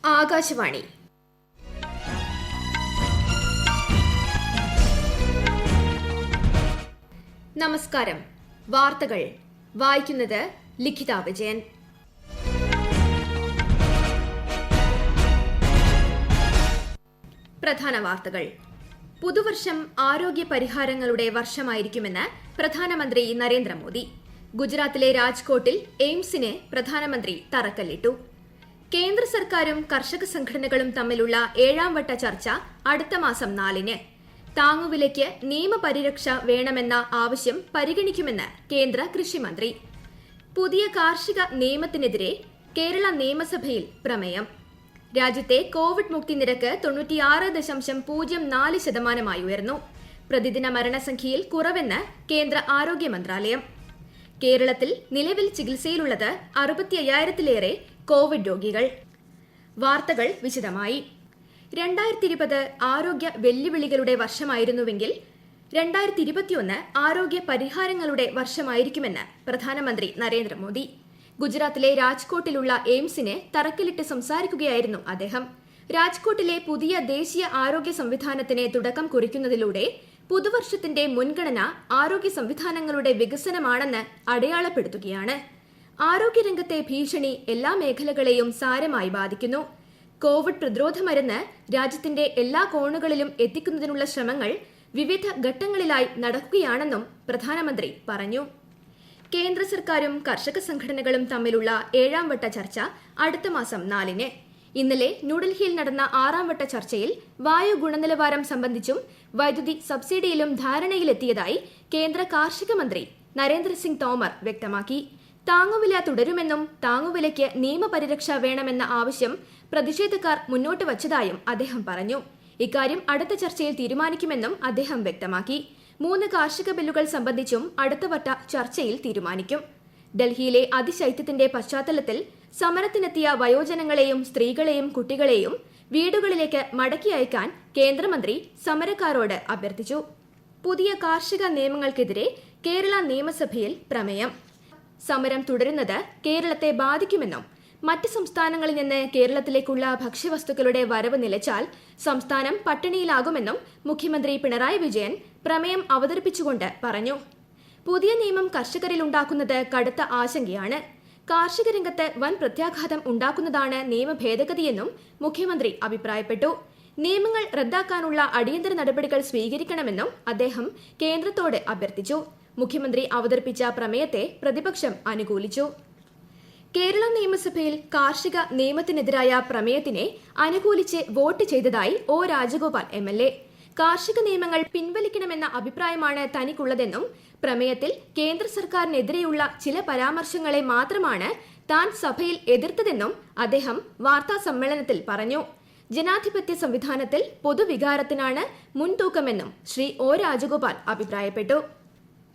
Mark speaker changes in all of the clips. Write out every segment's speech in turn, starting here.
Speaker 1: ആകാശവാണി. നമസ്കാരം. വാർത്തകൾ വായിക്കുന്നത് ലിഖിത വിജയൻ. പ്രധാന വാർത്തകൾ. പുതുവർഷം ആരോഗ്യ പരിഹാരങ്ങളുടെ വർഷമായിരിക്കുമെന്ന് പ്രധാനമന്ത്രി നരേന്ദ്രമോദി. ഗുജറാത്തിലെ രാജ്കോട്ടിൽ എയിംസിന് പ്രധാനമന്ത്രി തറക്കല്ലിട്ടു. കേന്ദ്ര സർക്കാരും കർഷക സംഘടനകളും തമ്മിലുള്ള 7ാം വട്ട ചർച്ച അടുത്ത മാസം 4-ന്. താങ്ങുവിലയ്ക്ക് നിയമപരിരക്ഷ വേണമെന്ന ആവശ്യം പരിഗണിക്കുമെന്ന് കേന്ദ്ര കൃഷിമന്ത്രി. പുതിയ കാർഷിക നിയമത്തിനെതിരെ കേരള നിയമസഭയിൽ പ്രമേയം. രാജ്യത്തെ കോവിഡ് മുക്തി നിരക്ക് 96.04% ഉയർന്നു. പ്രതിദിന മരണസംഖ്യയിൽ കുറവെന്ന് കേന്ദ്ര ആരോഗ്യ മന്ത്രാലയം. കേരളത്തിൽ നിലവിൽ ചികിത്സയിലുള്ളത് 65,000-ലേറെ കോവിഡ് രോഗികൾ. വാർത്തകൾ വിശദമായി. 2020 ആരോഗ്യ വെല്ലുവിളികളുടെ വർഷമായിരുന്നുവെങ്കിൽ 2021 ആരോഗ്യ പരിഹാരങ്ങളുടെ വർഷമായിരിക്കുമെന്ന് പ്രധാനമന്ത്രി നരേന്ദ്രമോദി. ഗുജറാത്തിലെ രാജ്കോട്ടിലുള്ള എയിംസിന് തറക്കല്ലിട്ട് സംസാരിക്കുകയായിരുന്നു അദ്ദേഹം. രാജ്കോട്ടിലെ പുതിയ ദേശീയ ആരോഗ്യ സംവിധാനത്തിന് തുടക്കം കുറിക്കുന്നതിലൂടെ പുതുവർഷത്തിന്റെ മുൻഗണന ആരോഗ്യ സംവിധാനങ്ങളുടെ വികസനമാണെന്ന് അടയാളപ്പെടുത്തുകയാണ്. ആരോഗ്യരംഗത്തെ ഭീഷണി എല്ലാ മേഖലകളെയും സാരമായി ബാധിക്കുന്നു. കോവിഡ് പ്രതിരോധ മരുന്ന് രാജ്യത്തിന്റെ എല്ലാ കോണുകളിലും എത്തിക്കുന്നതിനുള്ള ശ്രമങ്ങൾ വിവിധ ഘട്ടങ്ങളിലായി നടക്കുകയാണെന്നും പ്രധാനമന്ത്രി പറഞ്ഞു. കേന്ദ്ര സർക്കാരും കർഷക സംഘടനകളും തമ്മിലുള്ള 7ാം വട്ട ചർച്ച അടുത്ത മാസം 4-ന്. ഇന്നലെ ന്യൂഡൽഹിയിൽ നടന്ന 6ാം വട്ട ചർച്ചയിൽ വായു ഗുണനിലവാരം സംബന്ധിച്ചും വൈദ്യുതി സബ്സിഡിയിലും ധാരണയിലെത്തിയതായി കേന്ദ്ര കാർഷിക മന്ത്രി നരേന്ദ്രസിംഗ് തോമർ വ്യക്തമാക്കി. താങ്ങുവില തുടരുമെന്നും താങ്ങുവിലയ്ക്ക് നിയമപരിരക്ഷ വേണമെന്ന ആവശ്യം പ്രതിഷേധക്കാർ മുന്നോട്ട് വച്ചതായും അദ്ദേഹം പറഞ്ഞു. ഇക്കാര്യം അടുത്ത ചർച്ചയിൽ തീരുമാനിക്കുമെന്നും അദ്ദേഹം വ്യക്തമാക്കി. 3 കാർഷിക ബില്ലുകൾ സംബന്ധിച്ചും അടുത്തവട്ട ചർച്ചയിൽ തീരുമാനിക്കും. ഡൽഹിയിലെ അതിശൈത്യത്തിന്റെ പശ്ചാത്തലത്തിൽ സമരത്തിനെത്തിയ വയോജനങ്ങളെയും സ്ത്രീകളെയും കുട്ടികളെയും വീടുകളിലേക്ക് മടക്കി അയക്കാൻ കേന്ദ്രമന്ത്രി സമരക്കാരോട് അഭ്യർത്ഥിച്ചു. പുതിയ കാർഷിക നിയമങ്ങൾക്കെതിരെ കേരള നിയമസഭയിൽ പ്രമേയം. സമരം തുടരുന്നത് കേരളത്തെ ബാധിക്കുമെന്നും മറ്റ് സംസ്ഥാനങ്ങളിൽ നിന്ന് കേരളത്തിലേക്കുള്ള ഭക്ഷ്യവസ്തുക്കളുടെ വരവ് നിലച്ചാൽ സംസ്ഥാനം പട്ടിണിയിലാകുമെന്നും മുഖ്യമന്ത്രി പിണറായി വിജയൻ പ്രമേയം അവതരിപ്പിച്ചുകൊണ്ട് പറഞ്ഞു. പുതിയ നിയമം കർഷകരിൽ ഉണ്ടാക്കുന്നത് കടുത്ത ആശങ്കയാണ്. കാർഷിക രംഗത്ത് വൻ പ്രത്യാഘാതം ഉണ്ടാക്കുന്നതാണ് നിയമ ഭേദഗതിയെന്നും മുഖ്യമന്ത്രി അഭിപ്രായപ്പെട്ടു. നിയമങ്ങൾ റദ്ദാക്കാനുള്ള അടിയന്തര നടപടികൾ സ്വീകരിക്കണമെന്നും അദ്ദേഹം കേന്ദ്രത്തോട് അഭ്യർത്ഥിച്ചു. മുഖ്യമന്ത്രി അവതരിപ്പിച്ച പ്രമേയത്തെ പ്രതിപക്ഷം അനുകൂലിച്ചു. കേരള നിയമസഭയിൽ കാർഷിക നിയമത്തിനെതിരായ പ്രമേയത്തിനെ അനുകൂലിച്ച് വോട്ട് ചെയ്തതായി ഒ രാജഗോപാൽ MLA. കാർഷിക നിയമങ്ങൾ പിൻവലിക്കണമെന്ന അഭിപ്രായമാണ് തനിക്കുള്ളതെന്നും പ്രമേയത്തിൽ കേന്ദ്ര സർക്കാരിനെതിരെയുള്ള ചില പരാമർശങ്ങളെ മാത്രമാണ് താൻ സഭയിൽ എതിർത്തതെന്നും അദ്ദേഹം വാർത്താ സമ്മേളനത്തിൽ പറഞ്ഞു. ജനാധിപത്യ സംവിധാനത്തിൽ പൊതുവികാരത്തിനാണ് മുൻതൂക്കമെന്നും ശ്രീ ഒ രാജഗോപാൽ അഭിപ്രായപ്പെട്ടു.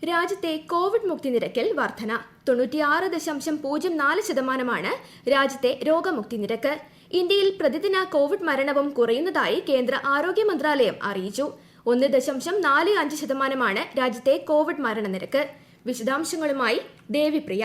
Speaker 1: രാജ്യത്തെ കോവിഡ് മുക്തി നിരക്കിൽ വർധന. 96.04% രാജ്യത്തെ രോഗമുക്തി നിരക്ക്. ഇന്ത്യയിൽ പ്രതിദിന കോവിഡ് മരണവും കുറയുന്നതായി കേന്ദ്ര ആരോഗ്യ മന്ത്രാലയം അറിയിച്ചു. 1.45% രാജ്യത്തെ കോവിഡ് മരണനിരക്ക്. വിശദാംശങ്ങളുമായി ദേവിപ്രിയ.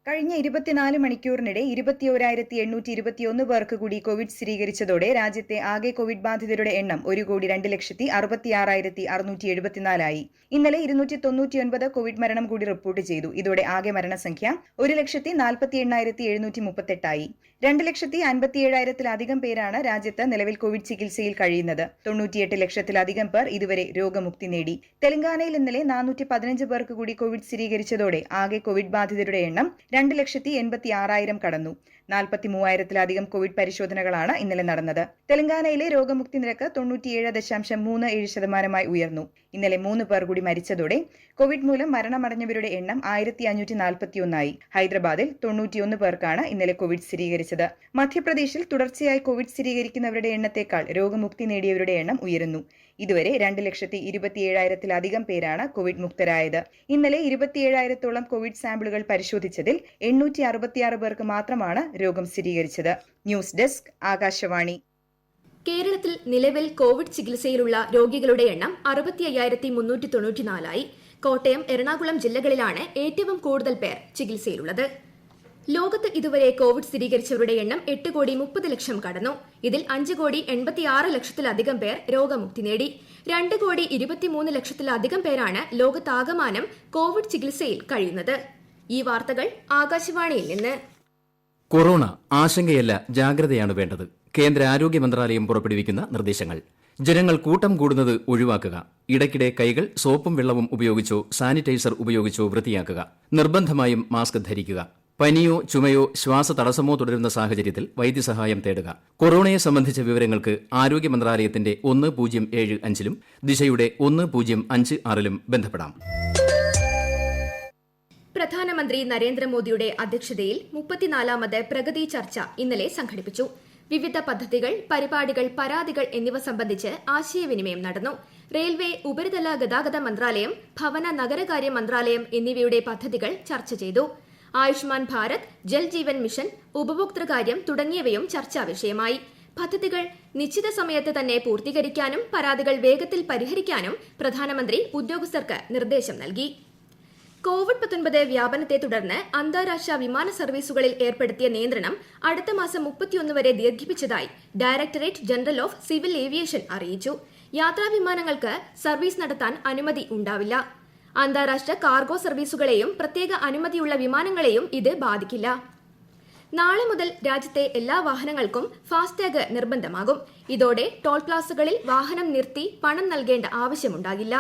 Speaker 2: കഴിഞ്ഞ 24 മണിക്കൂറിനിടെ 21,821 പേർക്ക് കൂടി കോവിഡ് സ്ഥിരീകരിച്ചതോടെ രാജ്യത്തെ ആകെ കോവിഡ് ബാധിതരുടെ എണ്ണം 1,02,66,674 ആയി. ഇന്നലെ 299 കോവിഡ് മരണം കൂടി റിപ്പോർട്ട് ചെയ്തു. ഇതോടെ ആകെ മരണസംഖ്യ 1,48,738 ആയി. 2,57,000-ത്തിലധികം പേരാണ് രാജ്യത്ത് നിലവിൽ കോവിഡ് ചികിത്സയിൽ കഴിയുന്നത്. 98 ലക്ഷത്തിലധികം പേർ ഇതുവരെ രോഗമുക്തി നേടി. തെലങ്കാനയിൽ ഇന്നലെ 415 പേർക്ക് കൂടി കോവിഡ് സ്ഥിരീകരിച്ചതോടെ ആകെ കോവിഡ് ബാധിതരുടെ എണ്ണം 2,86,000 കടന്നു. 43,000-ത്തിലധികം കോവിഡ് പരിശോധനകളാണ് ഇന്നലെ നടന്നത്. തെലങ്കാനയിലെ രോഗമുക്തി നിരക്ക് 97.37% ഉയർന്നു. ഇന്നലെ 3 പേർ കൂടി മരിച്ചതോടെ കോവിഡ് മൂലം മരണമടഞ്ഞവരുടെ എണ്ണം 1,541 ആയി. ഹൈദരാബാദിൽ 91 പേർക്കാണ് ഇന്നലെ കോവിഡ് സ്ഥിരീകരിച്ചത്. മധ്യപ്രദേശിൽ തുടർച്ചയായി കോവിഡ് സ്ഥിരീകരിക്കുന്നവരുടെ എണ്ണത്തേക്കാൾ രോഗമുക്തി നേടിയവരുടെ എണ്ണം ഉയരുന്നു. ഇതുവരെ 2,27,000-ത്തിലധികം പേരാണ് കോവിഡ് മുക്തരായത്. ഇന്നലെ 27,000-ത്തോളം കോവിഡ് സാമ്പിളുകൾ പരിശോധിച്ചതിൽ 866 പേർക്ക് മാത്രമാണ് രോഗം സ്ഥിരീകരിച്ചത്. News desk, Akashvani.
Speaker 1: കേരളത്തിൽ നിലവിൽ കോവിഡ് ചികിത്സയിലുള്ള രോഗികളുടെ എണ്ണം 65,394 ആയി. കോട്ടയം, എറണാകുളം ജില്ലകളിലാണ് ഏറ്റവും കൂടുതൽ പേർ ചികിത്സയിലുള്ളത്. ലോകത്ത് ഇതുവരെ കോവിഡ് സ്ഥിരീകരിച്ചവരുടെ എണ്ണം 8,30,00,000 കടന്നു. ഇതിൽ 5,86,00,000-ലധികം പേർ രോഗമുക്തി നേടി. 2,23,00,000-ലധികം പേരാണ് ലോകത്താകമാനം കോവിഡ് ചികിത്സയിൽ കഴിയുന്നത്. ഈ വാർത്തകൾ ആകാശവാണിയിൽ നിന്ന്.
Speaker 3: കൊറോണ ആശങ്കയല്ല, ജാഗ്രതയാണ് വേണ്ടത്. കേന്ദ്ര ആരോഗ്യ മന്ത്രാലയം പുറപ്പെടുവിക്കുന്ന നിർദ്ദേശങ്ങൾ. ജനങ്ങൾ കൂട്ടം കൂടുന്നത് ഒഴിവാക്കുക. ഇടയ്ക്കിടെ കൈകൾ സോപ്പും വെള്ളവും ഉപയോഗിച്ചോ സാനിറ്റൈസർ ഉപയോഗിച്ചോ വൃത്തിയാക്കുക. നിർബന്ധമായും മാസ്ക് ധരിക്കുക. പനിയോ ചുമയോ ശ്വാസതടസ്സമോ തുടരുന്ന സാഹചര്യത്തിൽ വൈദ്യസഹായം തേടുക. കൊറോണയെ സംബന്ധിച്ച വിവരങ്ങൾക്ക് ആരോഗ്യ മന്ത്രാലയത്തിന്റെ 1075-ലും ദിശയുടെ 1056-ലും ബന്ധപ്പെടാം.
Speaker 1: പ്രധാനമന്ത്രി നരേന്ദ്രമോദിയുടെ അധ്യക്ഷതയിൽ 34ാമത് പ്രഗതി ചർച്ച ഇന്നലെ സംഘടിപ്പിച്ചു. വിവിധ പദ്ധതികൾ, പരിപാടികൾ, പരാതികൾ എന്നിവ സംബന്ധിച്ച് ആശയവിനിമയം നടന്നു. റെയിൽവേ, ഉപരിതല ഗതാഗത മന്ത്രാലയം, ഭവന നഗരകാര്യ മന്ത്രാലയം എന്നിവയുടെ പദ്ധതികൾ ചർച്ച ചെയ്തു. ആയുഷ്മാൻ ഭാരത്, ജൽ ജീവൻ മിഷൻ, ഉപഭോക്തൃകാര്യം തുടങ്ങിയവയും ചർച്ചാ വിഷയമായി. പദ്ധതികൾ നിശ്ചിത സമയത്ത് തന്നെ പൂർത്തീകരിക്കാനും പരാതികൾ വേഗത്തിൽ പരിഹരിക്കാനും പ്രധാനമന്ത്രി ഉദ്യോഗസ്ഥർക്ക് നിർദ്ദേശം നൽകി. കോവിഡ്-19 വ്യാപനത്തെ തുടർന്ന് അന്താരാഷ്ട്ര വിമാന സർവീസുകളിൽ ഏർപ്പെടുത്തിയ നിയന്ത്രണം അടുത്ത മാസം 31 വരെ ദീർഘിപ്പിച്ചതായി directorate general of civil aviation അറിയിച്ചു. യാത്രാ വിമാനങ്ങൾക്ക് സർവീസ് നടത്താൻ അനുമതി ഉണ്ടാവില്ല. അന്താരാഷ്ട്ര കാർഗോ സർവീസുകളെയും പ്രത്യേക അനുമതിയുള്ള വിമാനങ്ങളെയും ഇത് ബാധിക്കില്ല. നാളെ മുതൽ രാജ്യത്തെ എല്ലാ വാഹനങ്ങൾക്കും ഫാസ്ടാഗ് നിർബന്ധമാകും. ഇതോടെ ടോൾ പ്ലാസകളിൽ വാഹനം നിർത്തി പണം നൽകേണ്ട ആവശ്യമുണ്ടാകില്ല.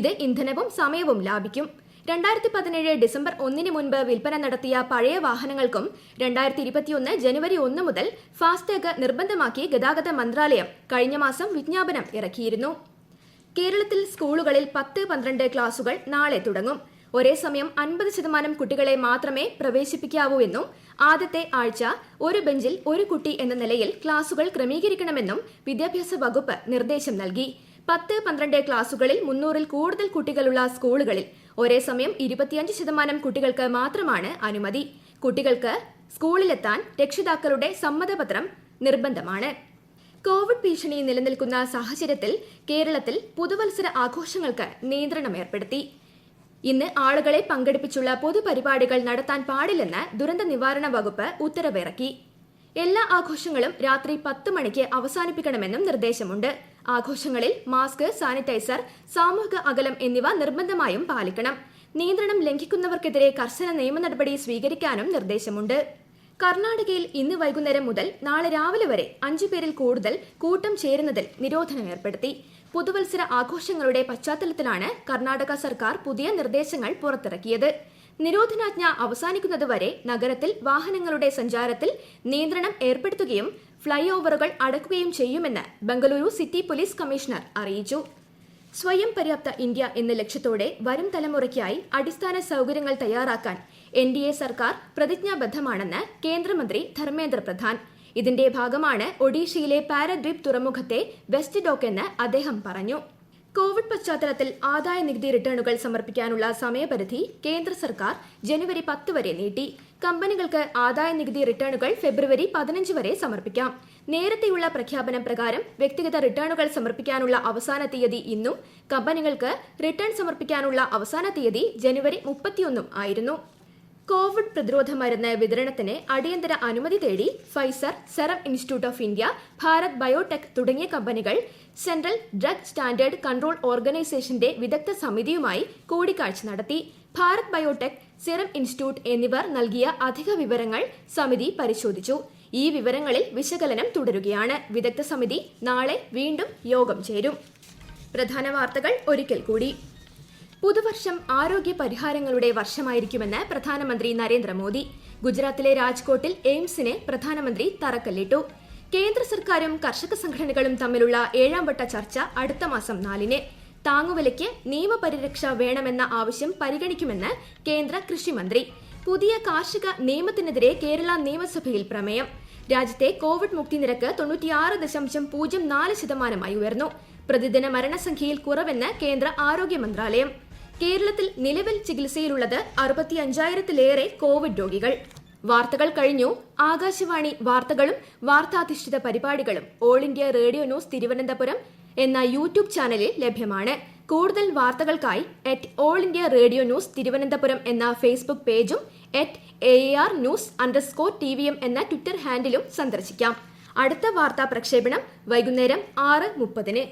Speaker 1: ഇത് ഇന്ധനവും സമയവും ലാഭിക്കും. 2017 ഡിസംബർ 1 മുൻപ് വിൽപ്പന നടത്തിയ പഴയ വാഹനങ്ങൾക്കും 2021 ജനുവരി 1 മുതൽ ഫാസ്ടാഗ് നിർബന്ധമാക്കി ഗതാഗത മന്ത്രാലയം കഴിഞ്ഞ മാസം വിജ്ഞാപനം ഇറക്കിയിരുന്നു. കേരളത്തിൽ സ്കൂളുകളിൽ 10-12 ക്ലാസുകൾ നാളെ തുടങ്ങും. ഒരേ സമയം 50% കുട്ടികളെ മാത്രമേ പ്രവേശിപ്പിക്കാവൂ എന്നും ആദ്യത്തെ ആഴ്ച ഒരു ബെഞ്ചിൽ ഒരു കുട്ടി എന്ന നിലയിൽ ക്ലാസുകൾ ക്രമീകരിക്കണമെന്നും വിദ്യാഭ്യാസ വകുപ്പ് നിർദ്ദേശം നൽകി. 10-12 ക്ലാസുകളിൽ 300-ൽ കൂടുതൽ കുട്ടികളുള്ള സ്കൂളുകളിൽ ഒരേ സമയം 25% കുട്ടികൾക്ക് മാത്രമാണ് അനുമതി. കുട്ടികൾക്ക് സ്കൂളിലെത്താൻ രക്ഷിതാക്കളുടെ സമ്മതപത്രം നിർബന്ധമാണ്. കോവിഡ് ഭീഷണി നിലനിൽക്കുന്ന സാഹചര്യത്തിൽ കേരളത്തിൽ പുതുവത്സര ആഘോഷങ്ങൾക്ക് നിയന്ത്രണം ഏർപ്പെടുത്തി. ഇന്ന് ആളുകളെ പങ്കെടുപ്പിച്ചുള്ള പൊതുപരിപാടികൾ നടത്താൻ പാടില്ലെന്ന് ദുരന്ത നിവാരണ വകുപ്പ് ഉത്തരവിറക്കി. എല്ലാ ആഘോഷങ്ങളും രാത്രി 10 മണിക്ക് അവസാനിപ്പിക്കണമെന്നും നിർദ്ദേശമുണ്ട്. ആഘോഷങ്ങളിൽ മാസ്ക്, സാനിറ്റൈസർ, സാമൂഹിക അകലം എന്നിവ നിർബന്ധമായും പാലിക്കണം. നിയന്ത്രണം ലംഘിക്കുന്നവർക്കെതിരെ കർശന നിയമ നടപടി സ്വീകരിക്കാനും നിർദ്ദേശമുണ്ട്. കർണാടകയിൽ ഇന്ന് വൈകുന്നേരം മുതൽ നാളെ രാവിലെ വരെ 5 പേരിൽ കൂടുതൽ കൂട്ടം ചേരുന്നതിൽ നിരോധനം ഏർപ്പെടുത്തി. പുതുവത്സര ആഘോഷങ്ങളുടെ പശ്ചാത്തലത്തിലാണ് കർണാടക സർക്കാർ പുതിയ നിർദ്ദേശങ്ങൾ പുറത്തിറക്കിയത്. നിരോധനാജ്ഞ അവസാനിക്കുന്നതുവരെ നഗരത്തിൽ വാഹനങ്ങളുടെ സഞ്ചാരത്തിൽ നിയന്ത്രണം ഏർപ്പെടുത്തുകയും ഫ്ളൈ ഓവറുകൾ അടക്കുകയും ചെയ്യുമെന്ന് ബംഗളൂരു സിറ്റി പോലീസ് കമ്മീഷണർ അറിയിച്ചു. സ്വയം പര്യാപ്ത ഇന്ത്യ എന്ന ലക്ഷ്യത്തോടെ വരും തലമുറയ്ക്കായി അടിസ്ഥാന സൗകര്യങ്ങൾ തയ്യാറാക്കാൻ NDA സർക്കാർ പ്രതിജ്ഞാബദ്ധമാണെന്ന് കേന്ദ്രമന്ത്രി ധർമ്മേന്ദ്ര പ്രധാൻ. ഇതിന്റെ ഭാഗമാണ് ഒഡീഷയിലെ പാരദ്വീപ് തുറമുഖത്തെ വെസ്റ്റ് ഡോക്ക് എന്ന് അദ്ദേഹം പറഞ്ഞു. കോവിഡ് പശ്ചാത്തലത്തിൽ ആദായ നികുതി റിട്ടേണുകൾ സമർപ്പിക്കാനുള്ള സമയപരിധി കേന്ദ്ര സർക്കാർ ജനുവരി 10 വരെ നീട്ടി. കമ്പനികൾക്ക് ആദായ നികുതി റിട്ടേണുകൾ ഫെബ്രുവരി 15 വരെ സമർപ്പിക്കാം. നേരത്തെയുള്ള പ്രഖ്യാപനം പ്രകാരം വ്യക്തിഗത റിട്ടേണുകൾ സമർപ്പിക്കാനുള്ള അവസാന തീയതി ഇന്നും കമ്പനികൾക്ക് റിട്ടേൺ സമർപ്പിക്കാനുള്ള അവസാന തീയതി ജനുവരി 31 ആയിരുന്നു. കോവിഡ് പ്രതിരോധ മരുന്ന് വിതരണത്തിന് അടിയന്തര അനുമതി തേടി Pfizer, serum institute of India, Bharat biotech തുടങ്ങിയ കമ്പനികൾ സെൻട്രൽ ഡ്രഗ് സ്റ്റാൻഡേർഡ് കൺട്രോൾ ഓർഗനൈസേഷന്റെ വിദഗ്ധ സമിതിയുമായി കൂടിക്കാഴ്ച നടത്തി. ഭാരത് ബയോടെക്, സെറം ഇൻസ്റ്റിറ്റ്യൂട്ട് എന്നിവർ നൽകിയ അധിക വിവരങ്ങൾ സമിതി പരിശോധിച്ചു. ഈ വിവരങ്ങളിൽ വിശകലനം തുടരുകയാണ്. വിദഗ്ധ സമിതി നാളെ വീണ്ടും യോഗം ചേരും. പ്രധാന വാർത്തകൾ ഒരിക്കൽ കൂടി. പുതുവർഷം ആരോഗ്യ പരിഹാരങ്ങളുടെ വർഷമായിരിക്കുമെന്ന് പ്രധാനമന്ത്രി നരേന്ദ്രമോദി. ഗുജറാത്തിലെ രാജ്കോട്ടിൽ എയിംസിന് പ്രധാനമന്ത്രി തറക്കല്ലിട്ടു. കേന്ദ്ര സർക്കാരും കർഷക സംഘടനകളും തമ്മിലുള്ള 7ാം വട്ട ചർച്ച അടുത്ത മാസം 4-ന്. താങ്ങുവിലയ്ക്ക് നിയമപരിരക്ഷ വേണമെന്ന ആവശ്യം പരിഗണിക്കുമെന്ന് കേന്ദ്ര കൃഷിമന്ത്രി. പുതിയ കാർഷിക നിയമത്തിനെതിരെ കേരള നിയമസഭയിൽ പ്രമേയം. രാജ്യത്തെ കോവിഡ് മുക്തി നിരക്ക് 96.04% ഉയർന്നു. പ്രതിദിന മരണസംഖ്യയിൽ കുറവെന്ന് കേന്ദ്ര ആരോഗ്യ മന്ത്രാലയം. കേരളത്തിൽ നിലവിൽ ചികിത്സയിലുള്ളത് 65,000-ലേറെ കോവിഡ് രോഗികൾ. വാർത്തകൾ കഴിഞ്ഞു. ആകാശവാണി വാർത്തകളും വാർത്താധിഷ്ഠിത പരിപാടികളും all India radio news Thiruvananthapuram എന്ന യൂട്യൂബ് ചാനലിൽ ലഭ്യമാണ്. കൂടുതൽ വാർത്തകൾക്കായി @All India Radio News Thiruvananthapuram എന്ന ഫേസ്ബുക്ക് പേജും @AAR News_TVM എന്ന ട്വിറ്റർ ഹാൻഡിലും സന്ദർശിക്കാം. അടുത്ത വാർത്താ പ്രക്ഷേപണം വൈകുന്നേരം 6:30.